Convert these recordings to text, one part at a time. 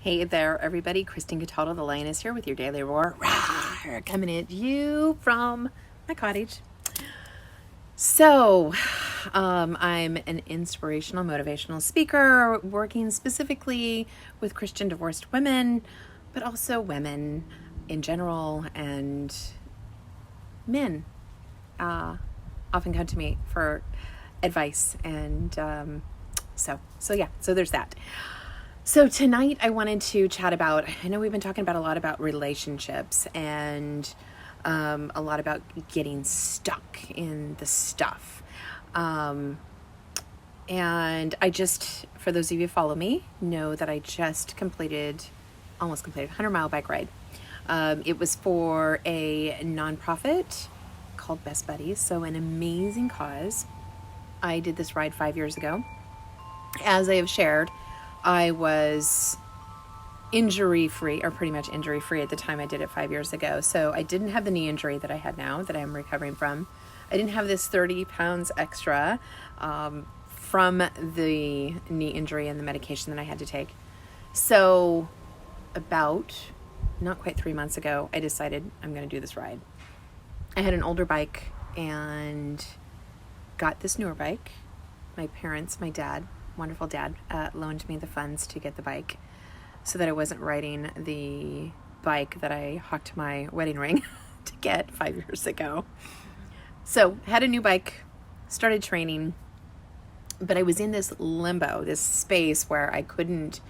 Hey there, everybody. Christine Cataldo, the Lioness here with your Daily Roar. Rawr, coming at you from my cottage. So, I'm an inspirational, motivational speaker working specifically with Christian divorced women, but also women in general, and men often come to me for advice. And so there's that. So tonight I wanted to chat about, I know we've been talking about a lot about relationships and a lot about getting stuck in the stuff. And I just, for those of you who follow me, know that I just almost completed a 100-mile bike ride. It was for a nonprofit called Best Buddies, so an amazing cause. I did this ride 5 years ago. As I have shared, I was injury-free, or pretty much injury-free at the time I did it 5 years ago. So I didn't have the knee injury that I had now, that I'm recovering from. I didn't have this 30 pounds extra from the knee injury and the medication that I had to take. So about, not quite 3 months ago, I decided I'm going to do this ride. I had an older bike and got this newer bike. My dad, wonderful dad, loaned me the funds to get the bike so that I wasn't riding the bike that I hocked my wedding ring to get 5 years ago. So had a new bike, started training, but I was in this limbo, this space where I couldn't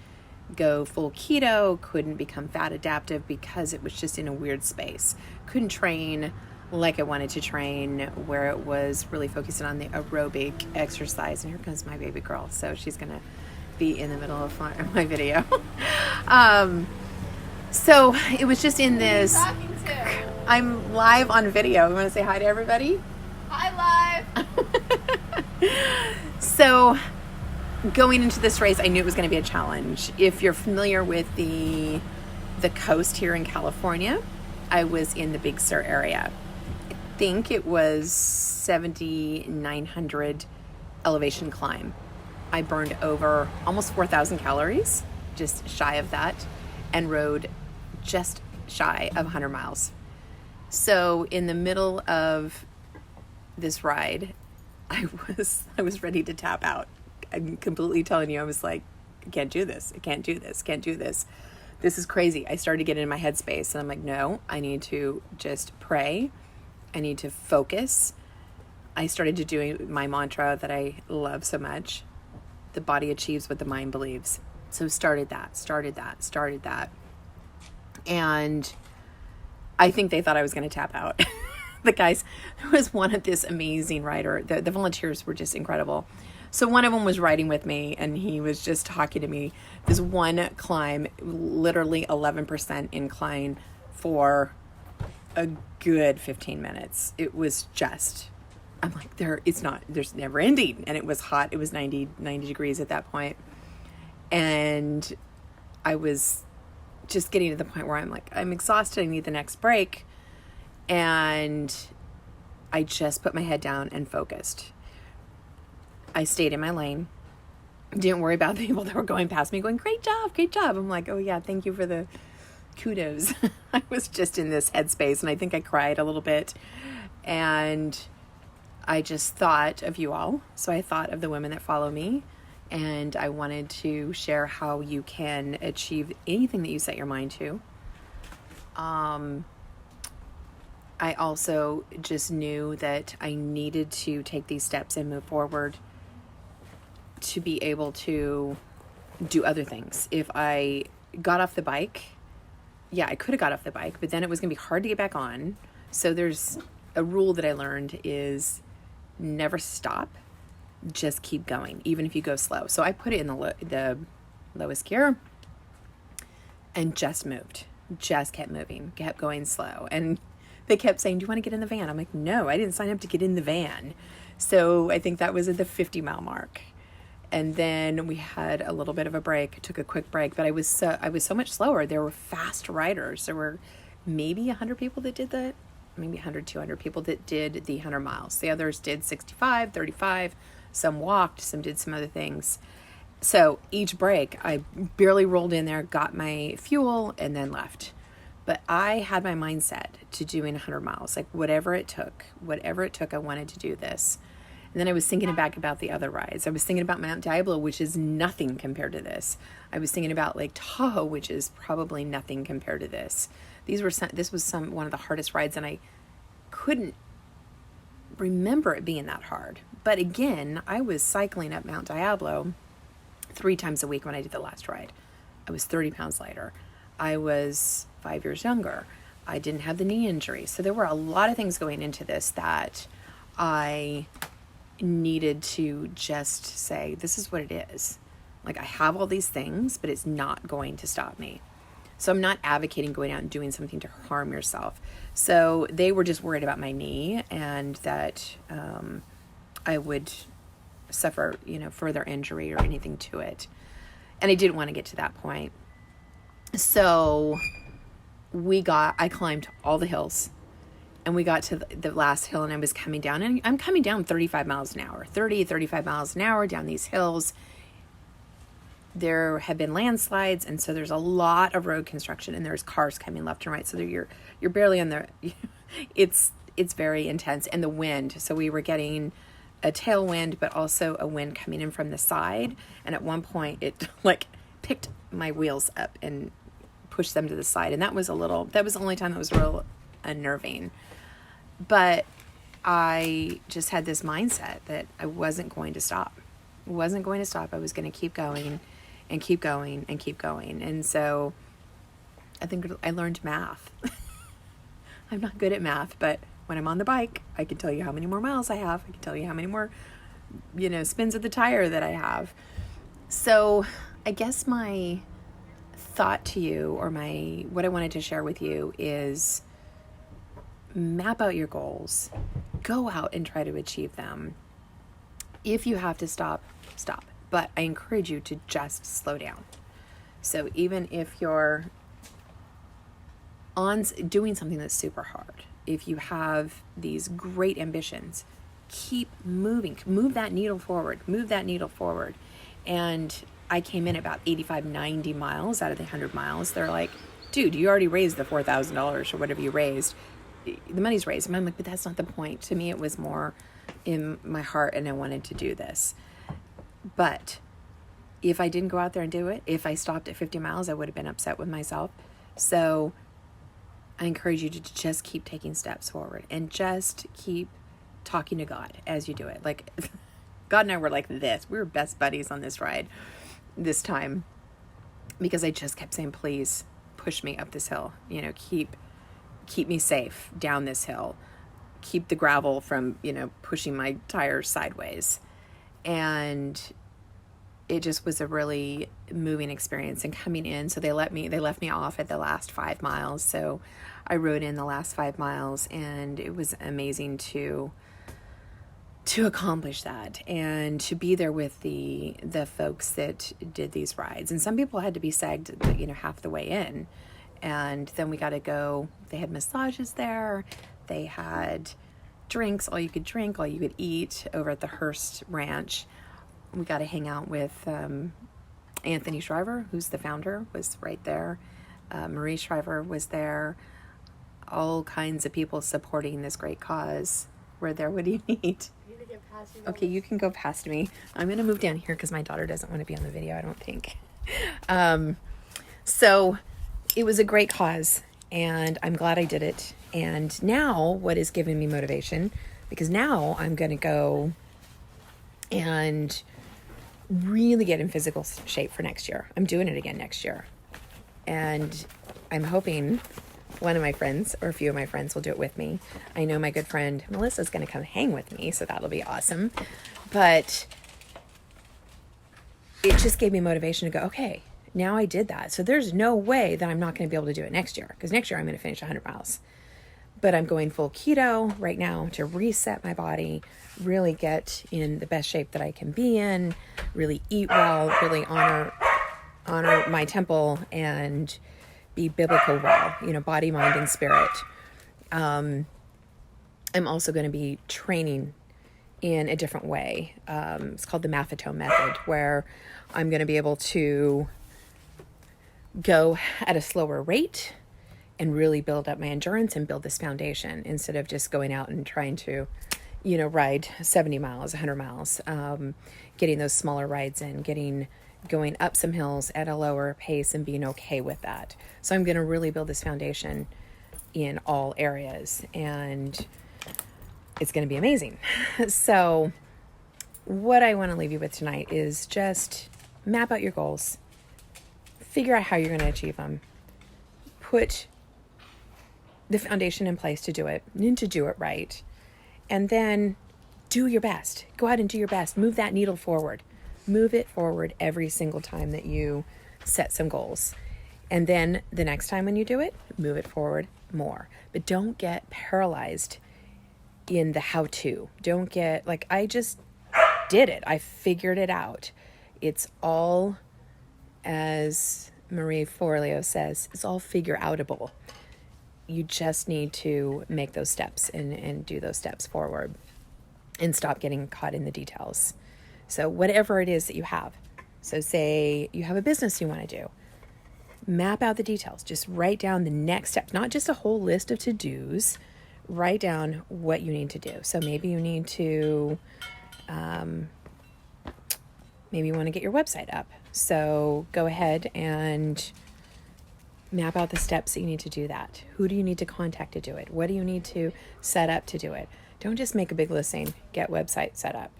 go full keto, couldn't become fat adaptive because it was just in a weird space. Couldn't train like I wanted to train, where it was really focusing on the aerobic exercise. And here comes my baby girl, so she's gonna be in the middle of my video. So it was just in this. Who are you talking to? I'm live on video. You want to say hi to everybody? Hi, live. So going into this race, I knew it was going to be a challenge. If you're familiar with the coast here in California, I was in the Big Sur area. I think it was 7,900 elevation climb. I burned over almost 4,000 calories, just shy of that, and rode just shy of 100 miles. So in the middle of this ride, I was ready to tap out. I'm completely telling you, I was like, I can't do this. I can't do this. Can't do this. This is crazy. I started to get in my headspace, and I'm like, no, I need to just pray. I need to focus. I started to do my mantra that I love so much. The body achieves what the mind believes. So started that. And I think they thought I was going to tap out. The guys, there was one of this amazing rider. The volunteers were just incredible. So one of them was riding with me, and he was just talking to me. This one climb, literally 11% incline for a good 15 minutes. It was just, I'm like, there's never ending. And it was hot. It was 90 degrees at that point. And I was just getting to the point where I'm like, I'm exhausted. I need the next break. And I just put my head down and focused. I stayed in my lane. Didn't worry about the people that were going past me going, great job. I'm like, oh yeah, thank you for the kudos. I was just in this headspace, and I think I cried a little bit. And I just thought of you all. So I thought of the women that follow me, and I wanted to share how you can achieve anything that you set your mind to. I also just knew that I needed to take these steps and move forward to be able to do other things. If I got off the bike, I could have got off the bike, but then it was going to be hard to get back on. So there's a rule that I learned is never stop, just keep going, even if you go slow. So I put it in the lowest gear and just kept moving, kept going slow. And they kept saying, do you want to get in the van? I'm like, no, I didn't sign up to get in the van. So I think that was at the 50-mile mark. And then we had a little bit of a break, took a quick break, but I was so much slower. There were fast riders. There were maybe 100 people that did that, maybe 100, 200 people that did the 100 miles. The others did 65, 35, some walked, some did some other things. So each break, I barely rolled in there, got my fuel, and then left. But I had my mindset to doing 100 miles, like whatever it took, I wanted to do this. And then I was thinking back about the other rides. I was thinking about Mount Diablo, which is nothing compared to this. I was thinking about Lake Tahoe, which is probably nothing compared to this. This was one of the hardest rides, and I couldn't remember it being that hard. But again, I was cycling up Mount Diablo 3 times a week when I did the last ride. I was 30 pounds lighter. I was 5 years younger. I didn't have the knee injury. So there were a lot of things going into this that I needed to just say, this is what it is. Like, I have all these things, but it's not going to stop me. So I'm not advocating going out and doing something to harm yourself. So they were just worried about my knee and that I would suffer, further injury or anything to it. And I didn't want to get to that point. So I climbed all the hills, and we got to the last hill, and I was coming down, and I'm coming down 35 miles an hour down these hills. There have been landslides, and so there's a lot of road construction, and there's cars coming left and right. So you're barely on the, it's very intense. And the wind, so we were getting a tailwind, but also a wind coming in from the side. And at one point it picked my wheels up and pushed them to the side. And that was the only time that was real unnerving. But I just had this mindset that I wasn't going to stop. I was going to keep going and keep going and keep going. And so I think I learned math. I'm not good at math, but when I'm on the bike, I can tell you how many more miles I have. I can tell you how many more, spins of the tire that I have. So I guess my thought to you, or what I wanted to share with you, is map out your goals. Go out and try to achieve them. If you have to stop. But I encourage you to just slow down. So even if you're doing something that's super hard, if you have these great ambitions, keep moving. Move that needle forward. And I came in about 85, 90 miles out of the 100 miles. They're like, dude, you already raised the $4,000 or whatever you raised. The money's raised. And I'm like, but that's not the point. To me, it was more in my heart, and I wanted to do this. But if I didn't go out there and do it, if I stopped at 50 miles, I would have been upset with myself. So I encourage you to just keep taking steps forward and just keep talking to God as you do it. Like, God and I were like this. We were best buddies on this ride this time, because I just kept saying, please push me up this hill. Keep me safe down this hill. Keep the gravel from, pushing my tires sideways. And it just was a really moving experience. And coming in, so they left me off at the last 5 miles. So I rode in the last 5 miles, and it was amazing to accomplish that and to be there with the folks that did these rides. And some people had to be sagged, half the way in. And then we got to go, they had massages there. They had drinks, all you could drink, all you could eat over at the Hearst Ranch. We got to hang out with Anthony Shriver, who's the founder, was right there. Marie Shriver was there. All kinds of people supporting this great cause were there. What do you need? Okay, you can go past me. I'm going to move down here because my daughter doesn't want to be on the video, I don't think. So it was a great cause, and I'm glad I did it. And now what is giving me motivation, because now I'm going to go and really get in physical shape for next year. I'm doing it again next year. And I'm hoping one of my friends or a few of my friends will do it with me. I know my good friend Melissa's going to come hang with me, so that'll be awesome. But it just gave me motivation to go, okay, now I did that. So there's no way that I'm not going to be able to do it next year, because next year I'm going to finish 100 miles. But I'm going full keto right now to reset my body, really get in the best shape that I can be in, really eat well, really honor my temple, and be biblical well, body, mind, and spirit. I'm also going to be training in a different way. It's called the Maffetone method, where I'm going to be able to go at a slower rate and really build up my endurance and build this foundation instead of just going out and trying to, ride 70 miles, 100 miles, getting those smaller rides in, going up some hills at a lower pace and being okay with that. So I'm going to really build this foundation in all areas, and it's going to be amazing. So what I want to leave you with tonight is just map out your goals, figure out how you're going to achieve them, put the foundation in place to do it, and to do it right, and then do your best. Go out and do your best. Move that needle forward. Move it forward every single time that you set some goals. And then the next time when you do it, move it forward more. But don't get paralyzed in the how-to. Don't get I just did it. I figured it out. It's all, as Marie Forleo says, it's all figure outable. You just need to make those steps and do those steps forward and stop getting caught in the details. So whatever it is that you have. So say you have a business you want to do. Map out the details. Just write down the next step, not just a whole list of to-dos. Write down what you need to do. So maybe you need to, maybe you want to get your website up. So go ahead and map out the steps that you need to do that. Who do you need to contact to do it? What do you need to set up to do it? Don't just make a big list saying, get website set up.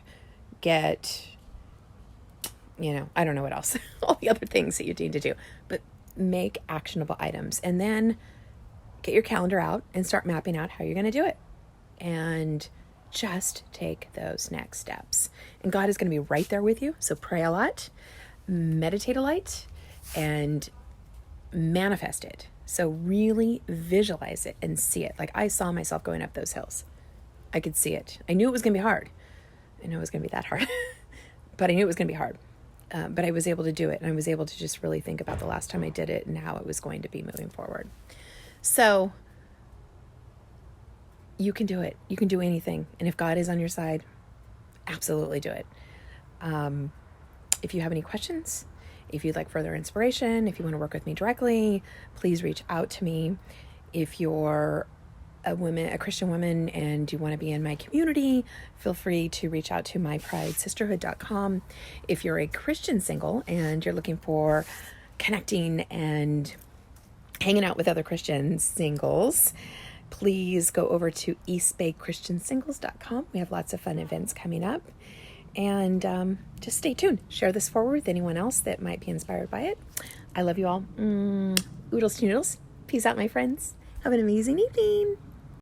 Get, I don't know what else, all the other things that you need to do, but make actionable items, and then get your calendar out and start mapping out how you're going to do it, and just take those next steps. And God is going to be right there with you. So pray a lot, meditate a lot, and manifest it. So really visualize it and see it. Like I saw myself going up those hills. I could see it. I knew it was going to be hard. I know it was going to be that hard, but I knew it was going to be hard. But I was able to do it, and I was able to just really think about the last time I did it and how it was going to be moving forward. So you can do it. You can do anything. And if God is on your side, absolutely do it. If you have any questions, if you'd like further inspiration, if you want to work with me directly, please reach out to me. If you're a Christian woman, and you want to be in my community, feel free to reach out to mypridesisterhood.com. If you're a Christian single and you're looking for connecting and hanging out with other Christian singles, please go over to eastbaychristiansingles.com. We have lots of fun events coming up. And just stay tuned. Share this forward with anyone else that might be inspired by it. I love you all. Oodles to noodles. Peace out, my friends. Have an amazing evening.